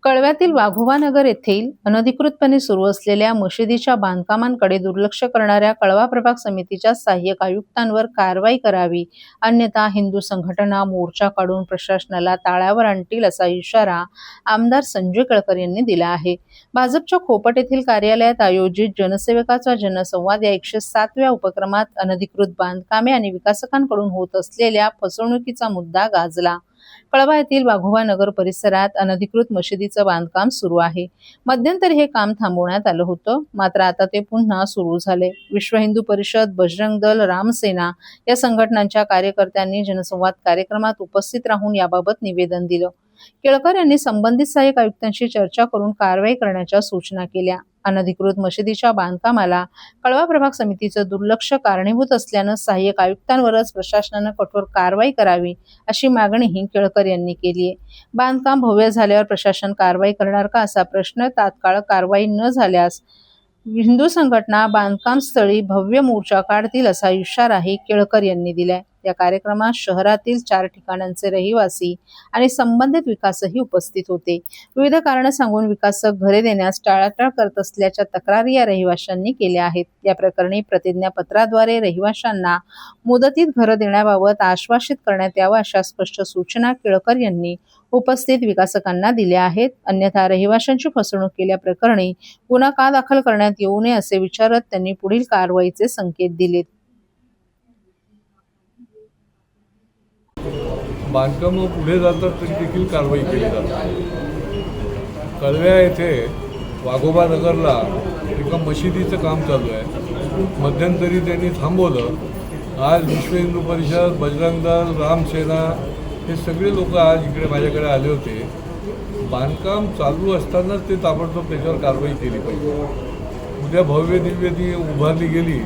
कळव्यातील वाघोबानगर येथील अनधिकृतपणे सुरू असलेल्या मशिदीच्या बांधकामांकडे दुर्लक्ष करणाऱ्या कळवा प्रभाग समितीच्या सहाय्यक आयुक्तांवर कारवाई करावी, अन्यथा हिंदू संघटना मोर्चा काढून प्रशासनाला ताळ्यावर आणतील असा इशारा आमदार संजय केळकर यांनी दिला आहे. भाजपच्या खोपट येथील कार्यालयात आयोजित जनसेवकाचा जनसंवाद या 107व्या उपक्रमात अनधिकृत बांधकामे आणि विकासकांकडून होत असलेल्या फसवणुकीचा मुद्दा गाजला. कळवा येथील वाघोबा नगर परिसरात अनधिकृत मशिदीचं बांधकाम सुरू आहे. मध्यंतरी हे काम थांबवण्यात आलं होतं, मात्र आता ते पुन्हा सुरू झाले. विश्व हिंदू परिषद, बजरंग दल, रामसेना या संघटनांच्या कार्यकर्त्यांनी जनसंवाद कार्यक्रमात उपस्थित राहून याबाबत निवेदन दिलं. केळकर यांनी संबंधित सहाय्यक आयुक्तांशी चर्चा करून कारवाई करण्याच्या सूचना केल्या. अनधिकृत मशिदीच्या बांधकामाला कळवा प्रभाग समितीचं दुर्लक्ष कारणीभूत असल्यानं सहाय्यक आयुक्तांवरच प्रशासनानं कठोर कारवाई करावी अशी मागणीही केळकर यांनी केली आहे. बांधकाम भव्य झाल्यावर प्रशासन कारवाई करणार का असा प्रश्न, तात्काळ कारवाई न झाल्यास हिंदू संघटना बांधकाम स्थळी भव्य मोर्चा काढतील असा इशाराही केळकर यांनी दिलाय. या कार्यक्रमात शहरातील 4 ठिकाणांचे रहिवासी आणि संबंधित विकासही उपस्थित होते. विविध कारणं सांगून विकासक घरे देण्यास टाळाटाळ करत असल्याच्या तक्रारी या रहिवाशांनी केल्या आहेत. या प्रकरणी प्रतिज्ञापत्राद्वारे रहिवाशांना मुदतीत घरं देण्याबाबत आश्वासित करण्यात यावं अशा स्पष्ट सूचना केळकर यांनी उपस्थित विकासकांना दिल्या आहेत. अन्यथा रहिवाशांची फसवणूक केल्याप्रकरणी गुन्हा का दाखल करण्यात येऊ नये असे विचारत त्यांनी पुढील कारवाईचे संकेत दिलेत. बांधकाम पुढे जातात तरी देखील कारवाई केली जाते. कळव्या येथे वाघोबा नगरला एका मशिदीचं काम चालू आहे. मध्यंतरी त्यांनी थांबवलं. आज विश्व हिंदू परिषद, बजरंग दल, रामसेना हे सगळे लोक आज इकडे माझ्याकडे आले होते. बांधकाम चालू असतानाच ते ताबडतोब त्याच्यावर कारवाई केली पाहिजे. उद्या भव्य दिव्य ती उभारली गेली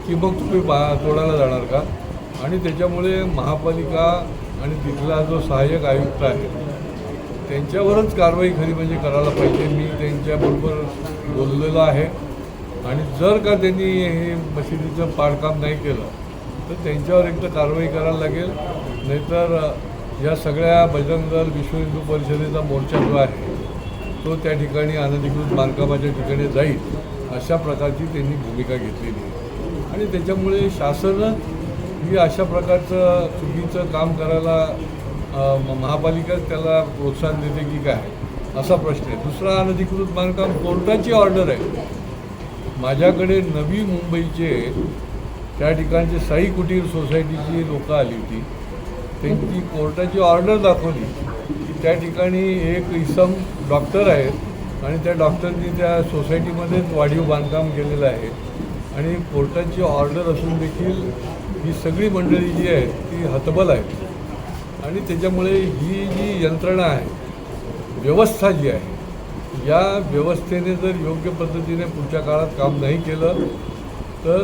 की मग तुम्ही तोडायला जाणार का? आणि त्याच्यामुळे महापालिका आणि तिथला जो सहाय्यक आयुक्त आहे त्यांच्यावरच कारवाई खरी म्हणजे करायला पाहिजे. मी त्यांच्याबरोबर बोललेलो आहे आणि जर का त्यांनी हे मशिदीचं पाडकाम नाही केलं तर त्यांच्यावर एकतर कारवाई करायला लागेल, नाहीतर या सगळ्या बजरंग दल, विश्व हिंदू परिषदेचा मोर्चा जो आहे तो त्या ठिकाणी अनधिकृत बांधकामाच्या ठिकाणी जाईल अशा प्रकारची त्यांनी भूमिका घेतलेली आहे. आणि त्याच्यामुळे शासनच ही अशा प्रकारचं चुकीचं काम करायला महापालिकाच त्याला प्रोत्साहन देते की काय असा प्रश्न आहे. दुसरा, अनधिकृत बांधकाम कोर्टाची ऑर्डर आहे. माझ्याकडे नवी मुंबईचे त्या ठिकाणचे साई कुटीर सोसायटीची लोकं आली होती. त्यांची कोर्टाची ऑर्डर दाखवली की त्या ठिकाणी एक इसम डॉक्टर आहेत आणि त्या डॉक्टरनी त्या सोसायटीमध्येच वाढीव बांधकाम केलेलं आहे. आणि कोर्टाची ऑर्डर असून देखील ही सगळी मंडळी जी आहे ती हतबल आहेत. आणि त्याच्यामुळे ही जी यंत्रणा आहे, व्यवस्था जी आहे, या व्यवस्थेने जर योग्य पद्धतीने पुढच्या काळात काम नाही केलं तर